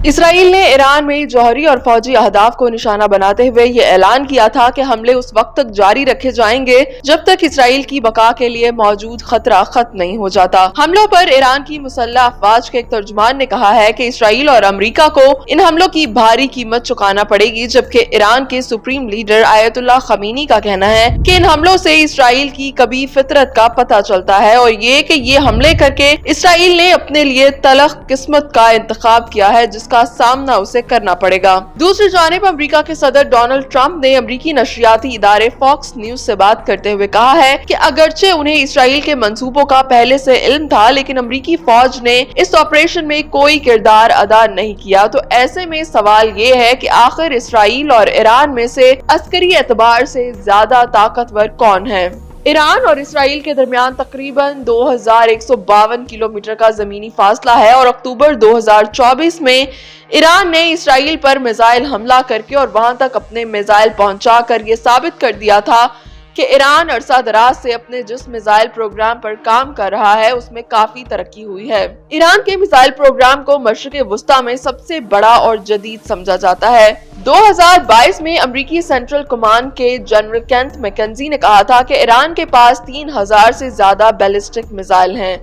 اسرائیل نے ایران میں جوہری اور فوجی اہداف کو نشانہ بناتے ہوئے یہ اعلان کیا تھا کہ حملے اس وقت تک جاری رکھے جائیں گے جب تک اسرائیل کی بقا کے لیے موجود خطرہ ختم نہیں ہو جاتا۔ حملوں پر ایران کی مسلح افواج کے ایک ترجمان نے کہا ہے کہ اسرائیل اور امریکہ کو ان حملوں کی بھاری قیمت چکانا پڑے گی، جبکہ ایران کے سپریم لیڈر آیت اللہ خمینی کا کہنا ہے کہ ان حملوں سے اسرائیل کی کبھی فطرت کا پتہ چلتا ہے اور یہ حملے کر کے اسرائیل نے اپنے لیے تلخ قسمت کا انتخاب کیا ہے جس کا سامنا اسے کرنا پڑے گا۔ دوسری جانب امریکہ کے صدر ڈونلڈ ٹرمپ نے امریکی نشریاتی ادارے فاکس نیوز سے بات کرتے ہوئے کہا ہے کہ اگرچہ انہیں اسرائیل کے منصوبوں کا پہلے سے علم تھا، لیکن امریکی فوج نے اس آپریشن میں کوئی کردار ادا نہیں کیا۔ تو ایسے میں سوال یہ ہے کہ آخر اسرائیل اور ایران میں سے عسکری اعتبار سے زیادہ طاقتور کون ہے؟ ایران اور اسرائیل کے درمیان تقریباً 2152 کلومیٹر کا زمینی فاصلہ ہے اور اکتوبر 2024 میں ایران نے اسرائیل پر میزائل حملہ کر کے اور وہاں تک اپنے میزائل پہنچا کر یہ ثابت کر دیا تھا کہ ایران عرصہ دراز سے اپنے جس میزائل پروگرام پر کام کر رہا ہے اس میں کافی ترقی ہوئی ہے۔ ایران کے میزائل پروگرام کو مشرق وسطی میں سب سے بڑا اور جدید سمجھا جاتا ہے۔ 2022 میں امریکی سینٹرل کمانڈ کے جنرل کینتھ میکنزی نے کہا تھا کہ ایران کے پاس 3000 سے زیادہ بیلسٹک میزائل ہیں۔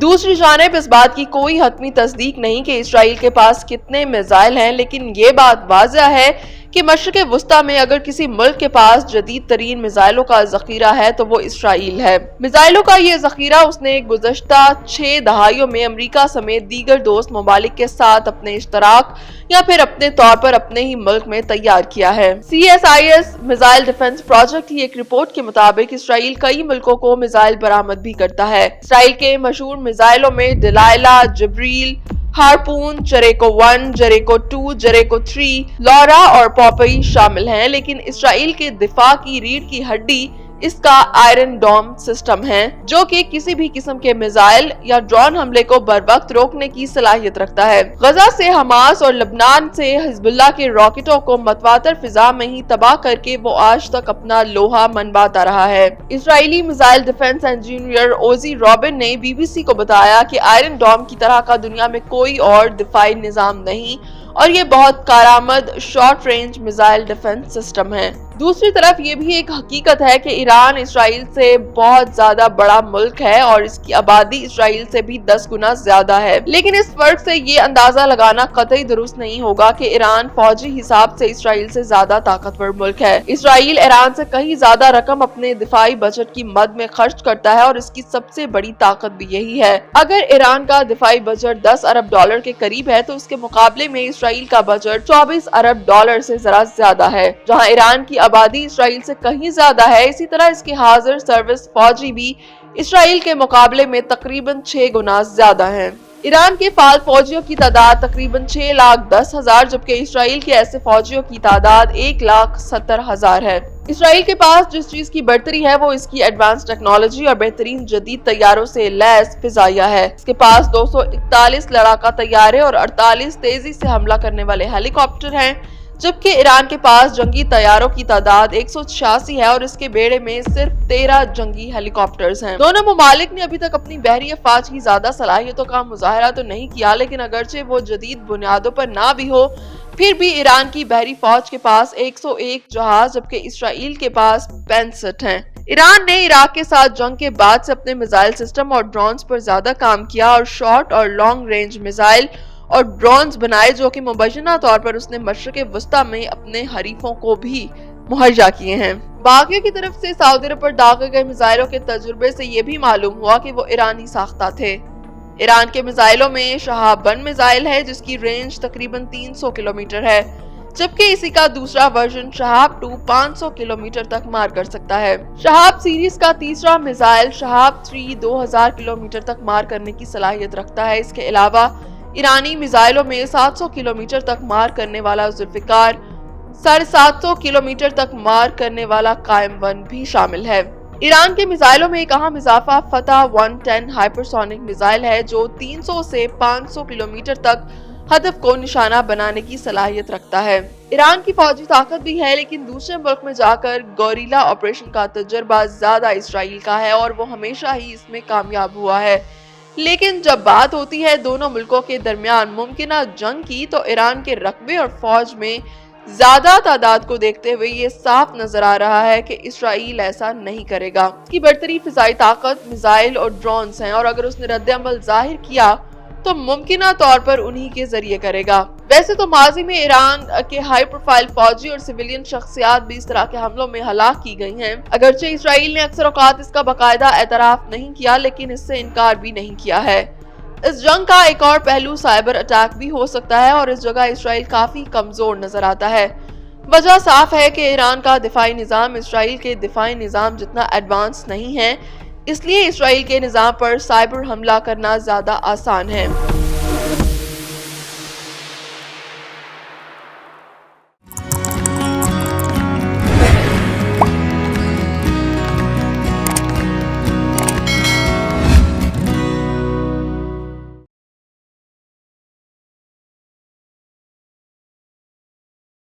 دوسری جانب اس بات کی کوئی حتمی تصدیق نہیں کہ اسرائیل کے پاس کتنے میزائل ہیں، لیکن یہ بات واضح ہے کہ مشرق وسطی میں اگر کسی ملک کے پاس جدید ترین میزائلوں کا ذخیرہ ہے تو وہ اسرائیل ہے۔ میزائلوں کا یہ ذخیرہ اس نے گزشتہ 6 دہائیوں میں امریکہ سمیت دیگر دوست ممالک کے ساتھ اپنے اشتراک یا پھر اپنے طور پر اپنے ہی ملک میں تیار کیا ہے۔ CSIS میزائل ڈیفنس پروجیکٹ کی ایک رپورٹ کے مطابق اسرائیل کئی ملکوں کو میزائل برآمد بھی کرتا ہے۔ اسرائیل کے مشہور میزائلوں میں ڈلائلہ، جبریل، ہارپون، جریکو 1، جریکو 2، جریکو 3، لورا اور پاپئی شامل ہیں، لیکن اسرائیل کے دفاع کی ریڑھ کی ہڈی اس کا آئرن ڈوم سسٹم ہے، جو کہ کسی بھی قسم کے میزائل یا ڈرون حملے کو بر وقت روکنے کی صلاحیت رکھتا ہے۔ غزہ سے حماس اور لبنان سے حزب اللہ کے راکٹوں کو متواتر فضا میں ہی تباہ کر کے وہ آج تک اپنا لوہا منواتا رہا ہے۔ اسرائیلی میزائل ڈیفنس انجینئر اوزی روبن نے BBC کو بتایا کہ آئرن ڈوم کی طرح کا دنیا میں کوئی اور دفاعی نظام نہیں اور یہ بہت کارآمد short range missile defence system ہے۔ دوسری طرف یہ بھی ایک حقیقت ہے کہ ایران اسرائیل سے بہت زیادہ بڑا ملک ہے اور اس کی آبادی اسرائیل سے بھی 10 گنا زیادہ ہے، لیکن اس فرق سے یہ اندازہ لگانا قطعی درست نہیں ہوگا کہ ایران فوجی حساب سے اسرائیل سے زیادہ طاقتور ملک ہے۔ اسرائیل ایران سے کہیں زیادہ رقم اپنے دفاعی بجٹ کی مد میں خرچ کرتا ہے اور اس کی سب سے بڑی طاقت بھی یہی ہے۔ اگر ایران کا دفاعی بجٹ $10 ارب کے قریب ہے تو اس کے مقابلے میں اسرائیل کا بجٹ $24 ارب سے ذرا زیادہ ہے۔ جہاں ایران کی آبادی اسرائیل سے کہیں زیادہ ہے، اسی طرح اس کے حاضر سروس فوجی بھی اسرائیل کے مقابلے میں تقریباً 6 گنا زیادہ ہیں۔ ایران کے فعال فوجیوں کی تعداد تقریباً 6,10,000 جبکہ اسرائیل کے ایسے فوجیوں کی تعداد 1,70,000 ہے۔ اسرائیل کے پاس جس چیز کی برتری ہے وہ اس کی ایڈوانس ٹیکنالوجی اور بہترین جدید طیاروں سے لیس فضائیہ ہے۔ اس کے پاس 241 لڑاکا طیارے اور 48 تیزی سے حملہ کرنے والے ہیلی کاپٹر ہیں، جبکہ ایران کے پاس جنگی طیاروں کی تعداد 186 ہے اور اس کے بیڑے میں صرف 13 جنگی ہیلی کاپٹرز ہیں۔ دونوں ممالک نے ابھی تک اپنی بحری افواج کی زیادہ صلاحیتوں کا مظاہرہ تو نہیں کیا، لیکن اگرچہ وہ جدید بنیادوں پر نہ بھی ہو، پھر بھی ایران کی بحری فوج کے پاس 101 جہاز جبکہ اسرائیل کے پاس 65 ہیں۔ ایران نے عراق کے ساتھ جنگ کے بعد سے اپنے میزائل سسٹم اور ڈرونز پر زیادہ کام کیا اور شارٹ اور لانگ رینج میزائل اور ڈرونز بنائے، جو کہ مبینہ طور پر اس نے مشرق وسطی میں اپنے حریفوں کو بھی مہیا کیے ہیں۔ باغیوں کی طرف سے سعودی عرب پر داغے گئے میزائلوں کے تجربے سے یہ بھی معلوم ہوا کہ وہ ایرانی ساختہ تھے۔ ایران کے میزائلوں میں شہاب 1 میزائل ہے جس کی رینج تقریباً 300 کلومیٹر ہے، جبکہ اسی کا دوسرا ورژن شہاب 2 500 کلومیٹر تک مار کر سکتا ہے۔ شہاب سیریز کا تیسرا میزائل شہاب 3 2000 کلومیٹر تک مار کرنے کی صلاحیت رکھتا ہے۔ اس کے علاوہ ایرانی میزائلوں میں 700 کلومیٹر تک مار کرنے والا ذوالفقار، 750 کلومیٹر تک مار کرنے والا قائم 1 بھی شامل ہے۔ ایران کے میزائلوں میں ایک اہم اضافہ فتح 110 ہائپرسونک میزائل ہے جو 300 سے 500 کلومیٹر تک ہدف کو نشانہ بنانے کی صلاحیت رکھتا ہے۔ ایران کی فوجی طاقت بھی ہے، لیکن دوسرے ملک میں جا کر گوریلا آپریشن کا تجربہ زیادہ اسرائیل کا ہے اور وہ ہمیشہ ہی اس میں کامیاب ہوا ہے۔ لیکن جب بات ہوتی ہے دونوں ملکوں کے درمیان ممکنہ جنگ کی تو ایران کے رقبے اور فوج میں زیادہ تعداد کو دیکھتے ہوئے یہ صاف نظر آ رہا ہے کہ اسرائیل ایسا نہیں کرے گا۔ اس کی برتری فضائی طاقت، میزائل اور ڈرونز ہیں، اور اگر اس نے رد عمل ظاہر کیا تو ممکنہ طور پر انہی کے ذریعے کرے گا۔ ویسے تو ماضی میں ایران کے ہائی پروفائل فوجی اور سویلین شخصیات بھی اس طرح کے حملوں میں ہلاک کی گئی ہیں۔ اگرچہ اسرائیل نے اکثر اوقات اس کا باقاعدہ اعتراف نہیں کیا، لیکن اس سے انکار بھی نہیں کیا ہے۔ اس جنگ کا ایک اور پہلو سائبر اٹیک بھی ہو سکتا ہے، اور اس جگہ اسرائیل کافی کمزور نظر آتا ہے۔ وجہ صاف ہے کہ ایران کا دفاعی نظام اسرائیل کے دفاعی نظام جتنا ایڈوانس نہیں ہے، اس لیے اسرائیل کے نظام پر سائبر حملہ کرنا زیادہ آسان ہے۔